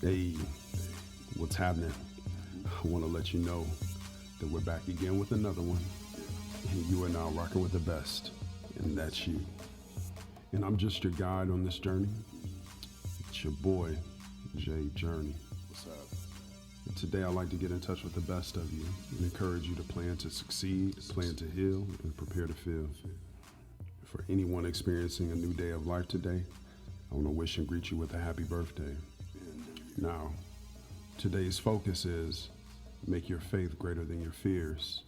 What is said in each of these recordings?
Hey, what's happening? I want to let you know that we're back again with another one. And you are now rocking with the best, and that's you. And I'm just your guide on this journey. It's your boy, Jay Journey. What's up? And today I'd like to get in touch with the best of you and encourage you to plan to succeed, plan to heal, and prepare to feel. For anyone experiencing a new day of life today, I want to wish and greet you with a happy birthday. Now, today's focus is make your faith greater than your fears.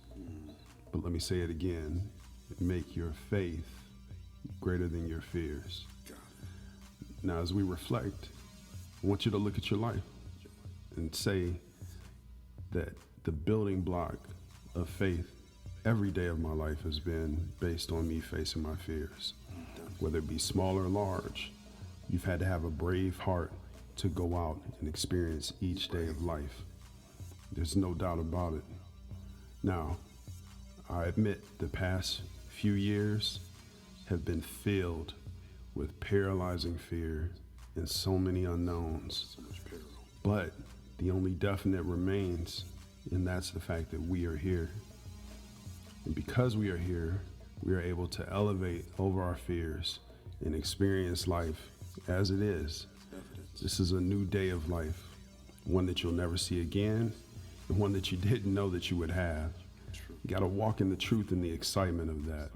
But let me say it again, make your faith greater than your fears. Now, as we reflect, I want you to look at your life and say that the building block of faith every day of my life has been based on me facing my fears. Whether it be small or large, you've had to have a brave heart to go out and experience each day of life. There's no doubt about it. Now, I admit the past few years have been filled with paralyzing fear and so many unknowns. But the only definite remains, and that's the fact that we are here. And because we are here, we are able to elevate over our fears and experience life as it is. This is a new day of life, one that you'll never see again, and one that you didn't know that you would have. You got to walk in the truth and the excitement of that.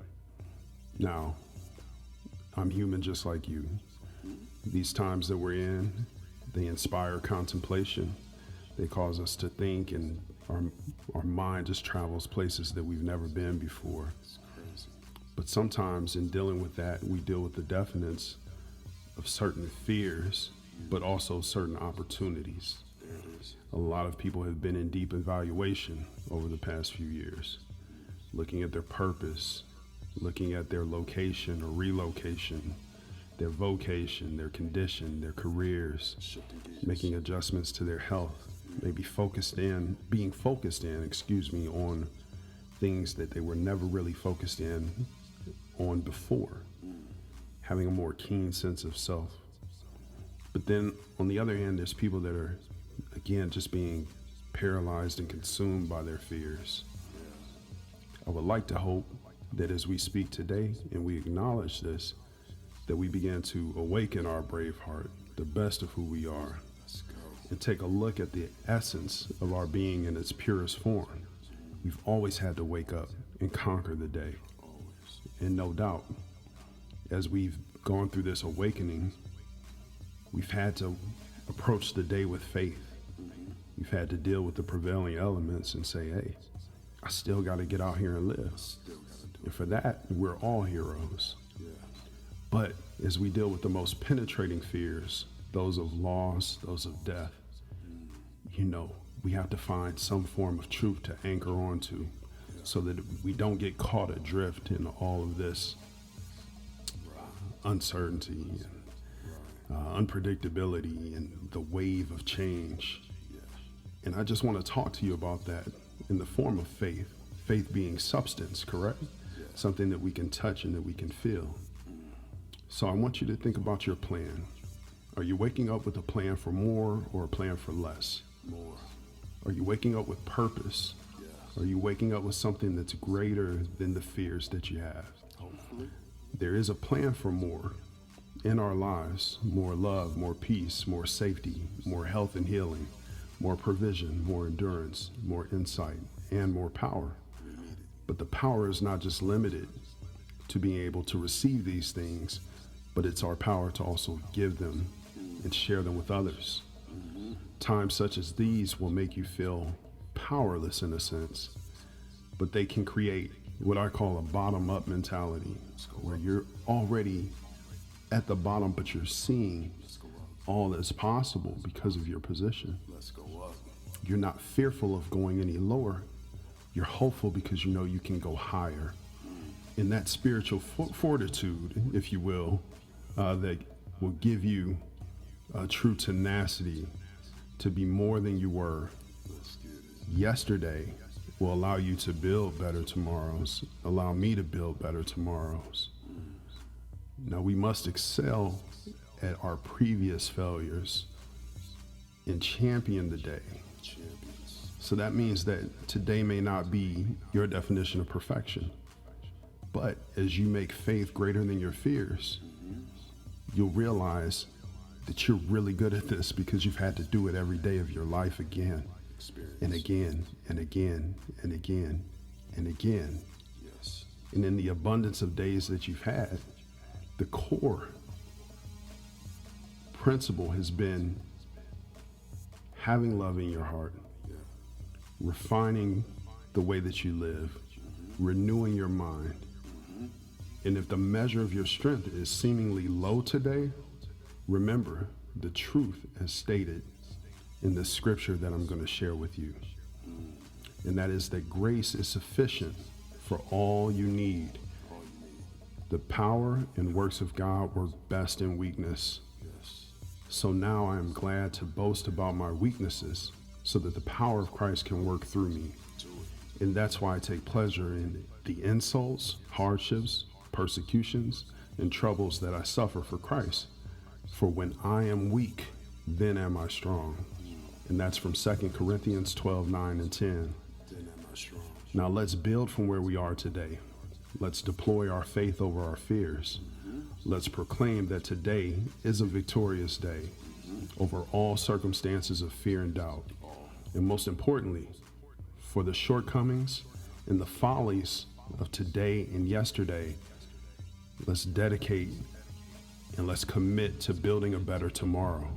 Now, I'm human just like you. These times that we're in, they inspire contemplation. They cause us to think, and our mind just travels places that we've never been before. But sometimes in dealing with that, we deal with the definites of certain fears, but also certain opportunities. A lot of people have been in deep evaluation over the past few years, looking at their purpose, looking at their location or relocation, their vocation, their condition, their careers, making adjustments to their health, maybe being focused in, on things that they were never really focused in on before, having a more keen sense of self. But then on the other hand, there's people that are, again, just being paralyzed and consumed by their fears. I would like to hope that as we speak today and we acknowledge this, that we begin to awaken our brave heart, the best of who we are, and take a look at the essence of our being in its purest form. We've always had to wake up and conquer the day. And no doubt, as we've gone through this awakening, we've had to approach the day with faith. We've had to deal with the prevailing elements and say, hey, I still got to get out here and live. And for that, we're all heroes. But as we deal with the most penetrating fears, those of loss, those of death, we have to find some form of truth to anchor onto so that we don't get caught adrift in all of this uncertainty and unpredictability and the wave of change. And I just want to talk to you about that in the form of faith, faith being substance, correct? Something that we can touch and that we can feel. So I want you to think about your plan. Are you waking up with a plan for more or a plan for less? More. Are you waking up with purpose? Are you waking up with something that's greater than the fears that you have? Hopefully. There is a plan for more in our lives, more love, more peace, more safety, more health and healing, more provision, more endurance, more insight, and more power. But the power is not just limited to being able to receive these things, but it's our power to also give them and share them with others. Times such as these will make you feel powerless in a sense, but they can create what I call a bottom-up mentality, where you're already at the bottom, but you're seeing all that's possible because of your position. Let's go up. You're not fearful of going any lower. You're hopeful because you know you can go higher. And that spiritual fortitude, if you will, that will give you a true tenacity to be more than you were yesterday, will allow you to build better tomorrows, allow me to build better tomorrows. Now we must excel at our previous failures and champion the day. So that means that today may not be your definition of perfection, but as you make faith greater than your fears, you'll realize that you're really good at this because you've had to do it every day of your life again and again and again and again and again. Yes. And in the abundance of days that you've had, the core principle has been having love in your heart, refining the way that you live, renewing your mind. And if the measure of your strength is seemingly low today, remember the truth as stated in the scripture that I'm going to share with you. And that is that grace is sufficient for all you need. The power and works of God work best in weakness. So now I am glad to boast about my weaknesses so that the power of Christ can work through me. And that's why I take pleasure in the insults, hardships, persecutions, and troubles that I suffer for Christ. For when I am weak, then am I strong. And that's from 2 Corinthians 12:9 and 10. Then am I strong. Now let's build from where we are today. Let's deploy our faith over our fears. Let's proclaim that today is a victorious day over all circumstances of fear and doubt. And most importantly, for the shortcomings and the follies of today and yesterday, let's dedicate and let's commit to building a better tomorrow.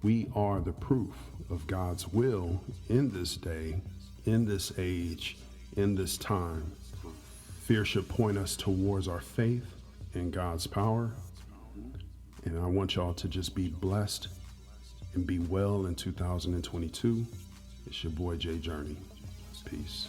We are the proof of God's will in this day, in this age, in this time. Fear should point us towards our faith in God's power. And I want y'all to just be blessed and be well in 2022. It's your boy Jay Journey. Peace.